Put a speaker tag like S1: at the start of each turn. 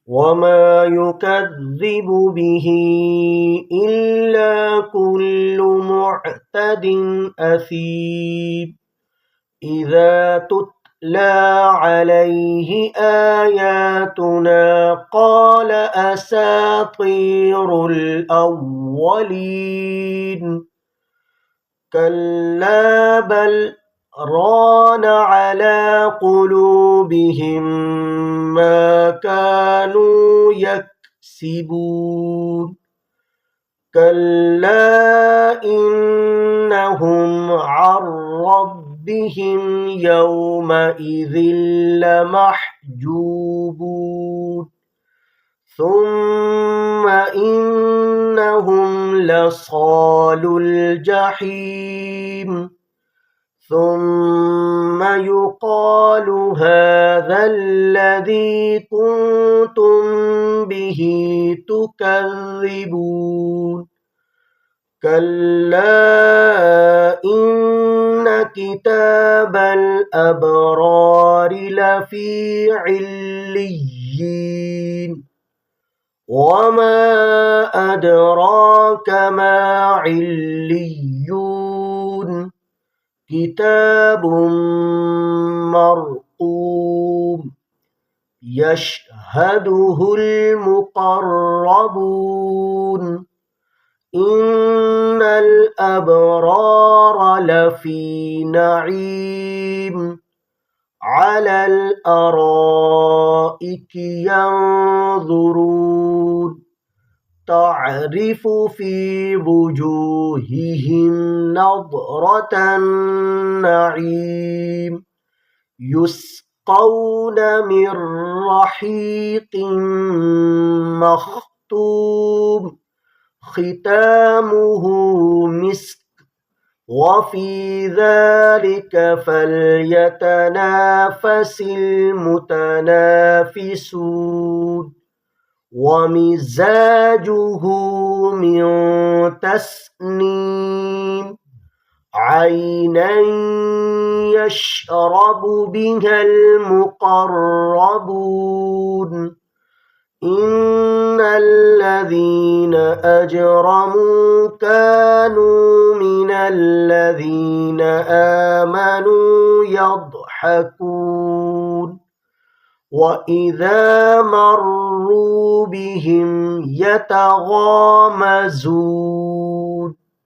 S1: وما يكذب به إلا كل معتد أثيم إذا تتلى عليه آياتنا قال أساطير الأولين كلا بل ران على قلوبهم ما كانوا يكسبون كلا إنهم عن ربهم يومئذ لمحجوبون ثم إنهم لصالو الجحيم ثم يقال هذا الذي كنتم به تكذبون كلا إن كتاب الأبرار لفي عليين وما أدراك ما عليون كتاب مرقوم يشهده المقربون إن الأبرار لفي نعيم على الأرائك ينظرون تعرف في وجوههم نضرة النعيم يسقون من رحيق مختوم ختامه مسك وفي ذلك فليتنافس المتنافسون ومزاجه من تسنيم عينا يشرب بها المقربون إن الذين أجرموا كانوا من الذين آمنوا يضحكون وإذا مروا بهم يتغامزون